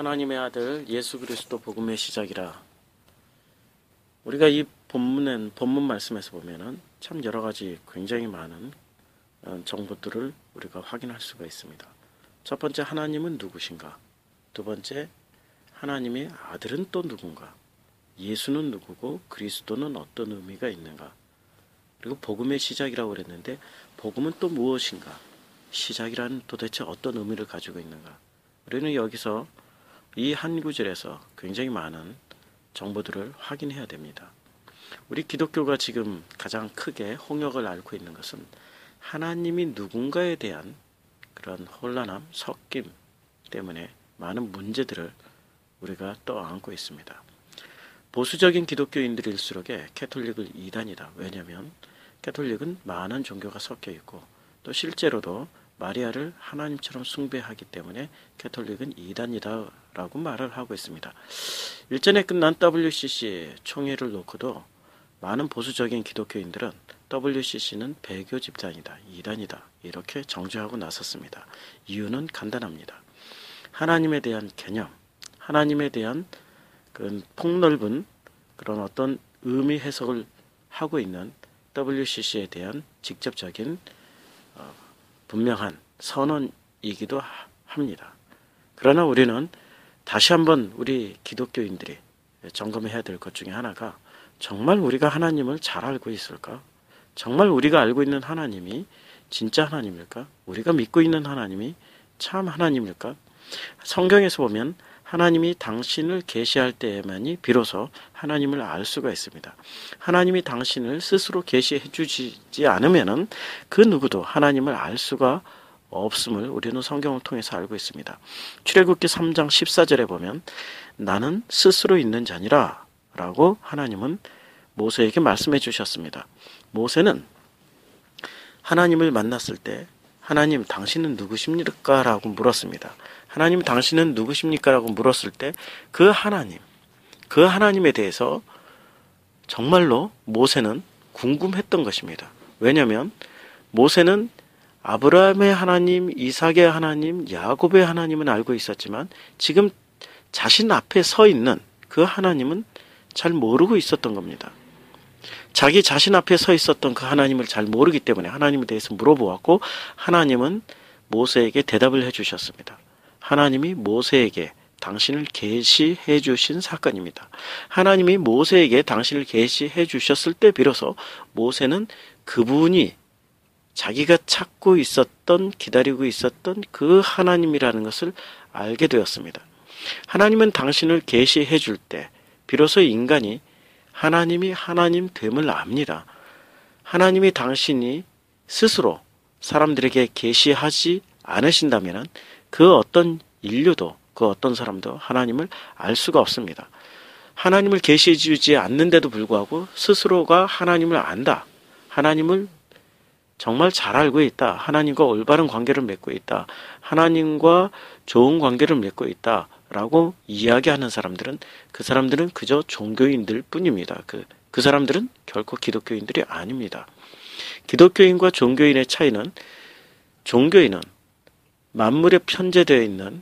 하나님의 아들 예수 그리스도 복음의 시작이라. 우리가 이 본문 말씀에서 보면은 참 여러 가지 굉장히 많은 정보들을 우리가 확인할 수가 있습니다. 첫 번째, 하나님은 누구신가? 두 번째, 하나님의 아들은 또 누군가? 예수는 누구고 그리스도는 어떤 의미가 있는가? 그리고 복음의 시작이라고 그랬는데 복음은 또 무엇인가? 시작이란 도대체 어떤 의미를 가지고 있는가? 우리는 여기서 이 한 구절에서 굉장히 많은 정보들을 확인해야 됩니다. 우리 기독교가 지금 가장 크게 홍역을 앓고 있는 것은 하나님이 누군가에 대한 그런 혼란함, 섞임 때문에 많은 문제들을 우리가 떠안고 있습니다. 보수적인 기독교인들일수록에 캐톨릭을 이단이다. 왜냐하면 캐톨릭은 많은 종교가 섞여 있고 또 실제로도 마리아를 하나님처럼 숭배하기 때문에 캐톨릭은 이단이다 라고 말을 하고 있습니다. 일전에 끝난 WCC 총회를 놓고도 많은 보수적인 기독교인들은 WCC는 배교 집단이다, 이단이다 이렇게 정죄하고 나섰습니다. 이유는 간단합니다. 하나님에 대한 개념, 하나님에 대한 그 폭넓은 그런 어떤 의미 해석을 하고 있는 WCC에 대한 직접적인 분명한 선언이기도 합니다. 그러나 우리는 다시 한번 우리 기독교인들이 점검해야 될 것 중에 하나가 정말 우리가 하나님을 잘 알고 있을까? 정말 우리가 알고 있는 하나님이 진짜 하나님일까? 우리가 믿고 있는 하나님이 참 하나님일까? 성경에서 보면 하나님이 당신을 계시할 때에만이 비로소 하나님을 알 수가 있습니다. 하나님이 당신을 스스로 계시해 주지 않으면은 그 누구도 하나님을 알 수가 없음을 우리는 성경을 통해서 알고 있습니다. 출애굽기 3장 14절에 보면 나는 스스로 있는 자니라 라고 하나님은 모세에게 말씀해 주셨습니다. 모세는 하나님을 만났을 때 하나님 당신은 누구십니까? 라고 물었습니다. 하나님 당신은 누구십니까? 라고 물었을 때 그 하나님에 대해서 정말로 모세는 궁금했던 것입니다. 왜냐하면 모세는 아브라함의 하나님, 이삭의 하나님, 야곱의 하나님은 알고 있었지만 지금 자신 앞에 서 있는 그 하나님은 잘 모르고 있었던 겁니다. 자기 자신 앞에 서 있었던 그 하나님을 잘 모르기 때문에 하나님에 대해서 물어보았고 하나님은 모세에게 대답을 해주셨습니다. 하나님이 모세에게 당신을 계시해 주신 사건입니다. 하나님이 모세에게 당신을 계시해 주셨을 때 비로소 모세는 그분이 자기가 찾고 있었던, 기다리고 있었던 그 하나님이라는 것을 알게 되었습니다. 하나님은 당신을 계시해 줄 때 비로소 인간이 하나님이 하나님 됨을 압니다. 하나님이 당신이 스스로 사람들에게 계시하지 않으신다면 그 어떤 인류도 그 어떤 사람도 하나님을 알 수가 없습니다. 하나님을 계시해 주지 않는데도 불구하고 스스로가 하나님을 안다. 하나님을 정말 잘 알고 있다. 하나님과 올바른 관계를 맺고 있다. 하나님과 좋은 관계를 맺고 있다. 라고 이야기하는 사람들은 그 사람들은 그저 종교인들 뿐입니다. 그 사람들은 결코 기독교인들이 아닙니다. 기독교인과 종교인의 차이는 종교인은 만물에 편재되어 있는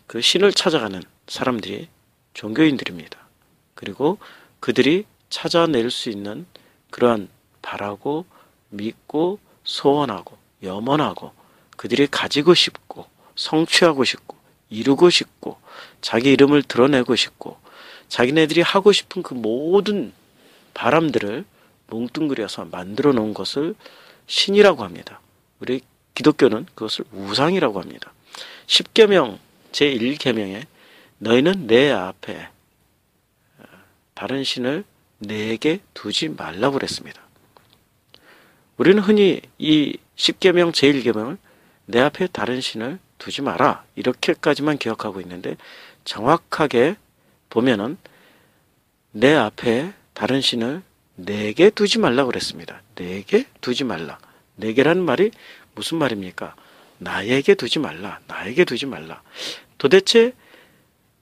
그 신을 찾아가는 사람들이 종교인들입니다. 그리고 그들이 찾아낼 수 있는 그러한 바라고 믿고 소원하고 염원하고 그들이 가지고 싶고 성취하고 싶고 이루고 싶고 자기 이름을 드러내고 싶고 자기네들이 하고 싶은 그 모든 바람들을 뭉뚱그려서 만들어 놓은 것을 신이라고 합니다. 우리 기독교는 그것을 우상이라고 합니다. 10계명 제1계명에 너희는 내 앞에 다른 신을 내게 두지 말라고 그랬습니다. 우리는 흔히 이 10계명 제1계명을 내 앞에 다른 신을 두지 마라 이렇게까지만 기억하고 있는데 정확하게 보면은 내 앞에 다른 신을 내게 두지 말라고 그랬습니다. 내게 두지 말라. 내게라는 말이 무슨 말입니까? 나에게 두지 말라. 나에게 두지 말라. 도대체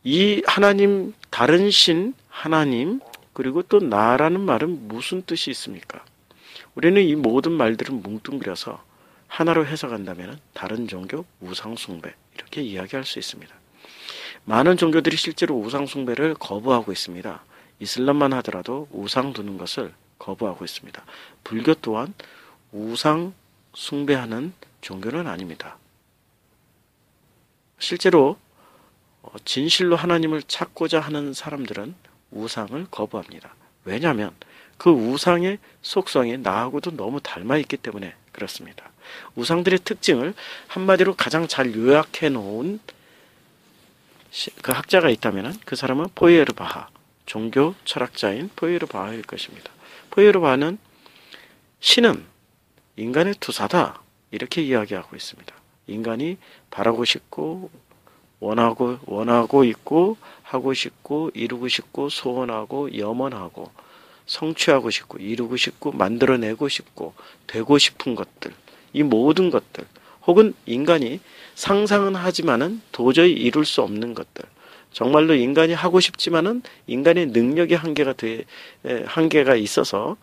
이 하나님, 다른 신, 하나님, 그리고 또 나라는 말은 무슨 뜻이 있습니까? 우리는 이 모든 말들을 뭉뚱그려서 하나로 해석한다면 다른 종교, 우상 숭배 이렇게 이야기할 수 있습니다. 많은 종교들이 실제로 우상 숭배를 거부하고 있습니다. 이슬람만 하더라도 우상 두는 것을 거부하고 있습니다. 불교 또한 우상 숭배하는 종교는 아닙니다. 실제로 진실로 하나님을 찾고자 하는 사람들은 우상을 거부합니다. 왜냐하면 그 우상의 속성이 나하고도 너무 닮아 있기 때문에 그렇습니다. 우상들의 특징을 한마디로 가장 잘 요약해 놓은 그 학자가 있다면 그 사람은 포이에르바하, 종교 철학자인 포이에르바하일 것입니다. 포이에르바하는 신은 인간의 투사다 이렇게 이야기하고 있습니다. 인간이 바라고 싶고 원하고 있고 하고 싶고 이루고 싶고 소원하고 염원하고 성취하고 싶고 이루고 싶고 만들어내고 싶고 되고 싶은 것들, 이 모든 것들, 혹은 인간이 상상은 하지만은 도저히 이룰 수 없는 것들, 정말로 인간이 하고 싶지만은 인간의 능력의 한계가 있어서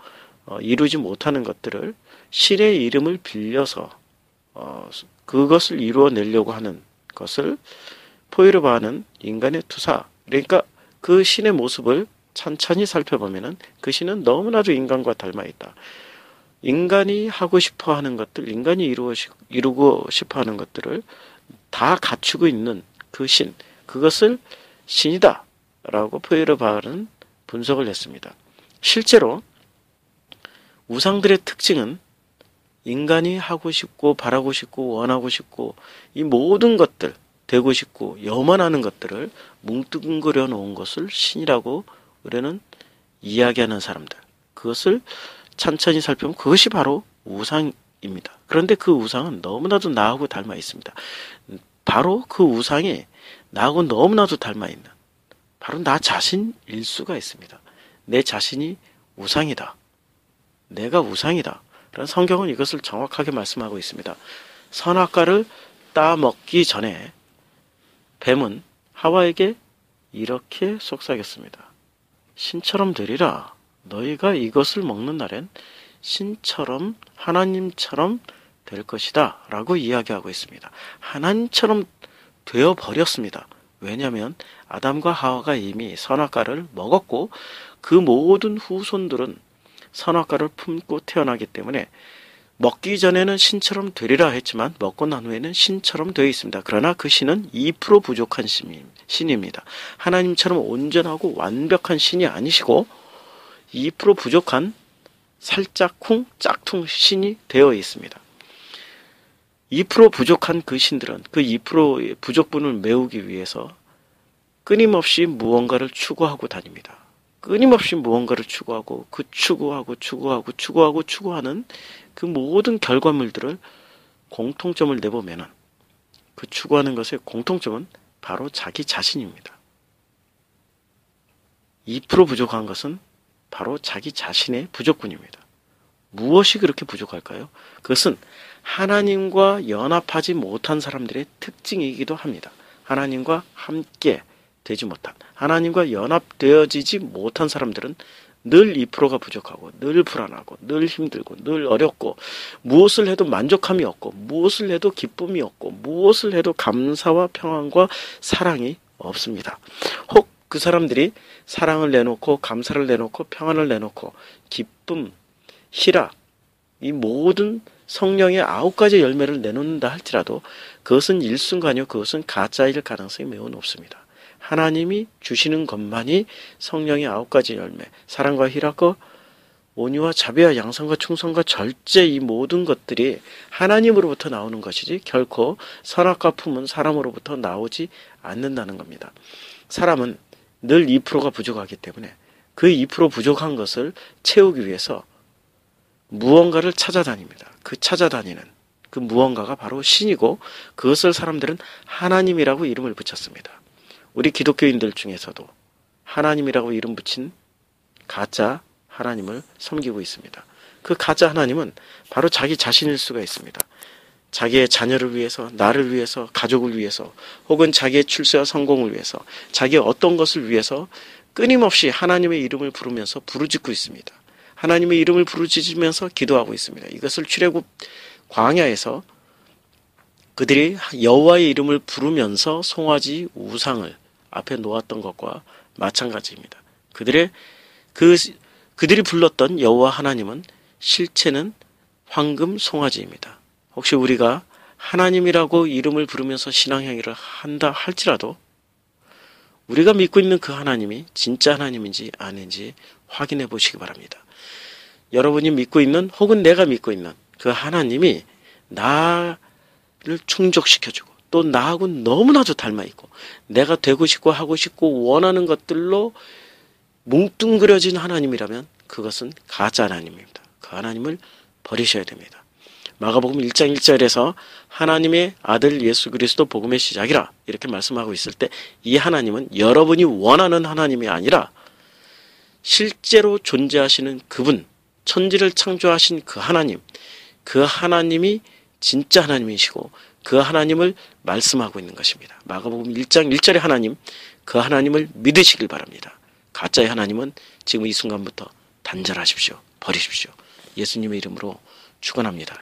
이루지 못하는 것들을 신의 이름을 빌려서 그것을 이루어내려고 하는 것을 포이르바하는 인간의 투사, 그러니까 그 신의 모습을 천천히 살펴보면은 그 신은 너무나도 인간과 닮아 있다. 인간이 하고 싶어 하는 것들, 인간이 이루고 싶어 하는 것들을 다 갖추고 있는 그 신, 그것을 신이다 라고 포이르바하는 분석을 했습니다. 실제로 우상들의 특징은 인간이 하고 싶고 바라고 싶고 원하고 싶고 이 모든 것들, 되고 싶고 염원하는 것들을 뭉뚱그려 놓은 것을 신이라고 우리는 이야기하는 사람들, 그것을 천천히 살펴보면 그것이 바로 우상입니다. 그런데 그 우상은 너무나도 나하고 닮아 있습니다. 바로 그 우상이 나하고 너무나도 닮아 있는 바로 나 자신일 수가 있습니다. 내 자신이 우상이다. 내가 우상이다. 그런 성경은 이것을 정확하게 말씀하고 있습니다. 선악과를 따먹기 전에 뱀은 하와에게 이렇게 속삭였습니다. 신처럼 되리라. 너희가 이것을 먹는 날엔 신처럼 하나님처럼 될 것이다 라고 이야기하고 있습니다. 하나님처럼 되어버렸습니다. 왜냐하면 아담과 하와가 이미 선악과를 먹었고 그 모든 후손들은 선악과를 품고 태어나기 때문에 먹기 전에는 신처럼 되리라 했지만 먹고 난 후에는 신처럼 되어 있습니다. 그러나 그 신은 2% 부족한 신입니다. 하나님처럼 온전하고 완벽한 신이 아니시고 2% 부족한 살짝쿵 짝퉁 신이 되어 있습니다. 2% 부족한 그 신들은 그 2%의 부족분을 메우기 위해서 끊임없이 무언가를 추구하고 다닙니다. 끊임없이 무언가를 추구하고 그 추구하는 그 모든 결과물들을 공통점을 내보면은 그 추구하는 것의 공통점은 바로 자기 자신입니다. 2% 부족한 것은 바로 자기 자신의 부족분입니다. 무엇이 그렇게 부족할까요? 그것은 하나님과 연합하지 못한 사람들의 특징이기도 합니다. 하나님과 함께 되지 못한, 하나님과 연합되어지지 못한 사람들은 늘 2%가 부족하고 늘 불안하고 늘 힘들고 늘 어렵고 무엇을 해도 만족함이 없고 무엇을 해도 기쁨이 없고 무엇을 해도 감사와 평안과 사랑이 없습니다. 혹 그 사람들이 사랑을 내놓고 감사를 내놓고 평안을 내놓고 기쁨, 희락, 이 모든 성령의 9가지 열매를 내놓는다 할지라도 그것은 일순간이요, 그것은 가짜일 가능성이 매우 높습니다. 하나님이 주시는 것만이 성령의 9가지 열매, 사랑과 희락과 온유와 자비와 양성과 충성과 절제, 이 모든 것들이 하나님으로부터 나오는 것이지 결코 선악과 품은 사람으로부터 나오지 않는다는 겁니다. 사람은 늘 2%가 부족하기 때문에 그 2% 부족한 것을 채우기 위해서 무언가를 찾아다닙니다. 그 찾아다니는 그 무언가가 바로 신이고 그것을 사람들은 하나님이라고 이름을 붙였습니다. 우리 기독교인들 중에서도 하나님이라고 이름 붙인 가짜 하나님을 섬기고 있습니다. 그 가짜 하나님은 바로 자기 자신일 수가 있습니다. 자기의 자녀를 위해서, 나를 위해서, 가족을 위해서, 혹은 자기의 출세와 성공을 위해서, 자기의 어떤 것을 위해서 끊임없이 하나님의 이름을 부르면서 부르짖고 있습니다. 하나님의 이름을 부르짖으면서 기도하고 있습니다. 이것을 출애굽 광야에서 그들이 여호와의 이름을 부르면서 송아지 우상을 앞에 놓았던 것과 마찬가지입니다. 그들이 불렀던 여호와 하나님은 실체는 황금 송아지입니다. 혹시 우리가 하나님이라고 이름을 부르면서 신앙행위를 한다 할지라도 우리가 믿고 있는 그 하나님이 진짜 하나님인지 아닌지 확인해 보시기 바랍니다. 여러분이 믿고 있는 혹은 내가 믿고 있는 그 하나님이 나를 충족시켜주고 또 나하고 너무나도 닮아있고 내가 되고 싶고 하고 싶고 원하는 것들로 뭉뚱그려진 하나님이라면 그것은 가짜 하나님입니다. 그 하나님을 버리셔야 됩니다. 마가복음 1장 1절에서 하나님의 아들 예수 그리스도 복음의 시작이라 이렇게 말씀하고 있을 때 이 하나님은 여러분이 원하는 하나님이 아니라 실제로 존재하시는 그분, 천지를 창조하신 그 하나님이 진짜 하나님이시고 그 하나님을 말씀하고 있는 것입니다. 마가복음 1장 1절의 하나님, 그 하나님을 믿으시길 바랍니다. 가짜의 하나님은 지금 이 순간부터 단절하십시오. 버리십시오. 예수님의 이름으로 축원합니다.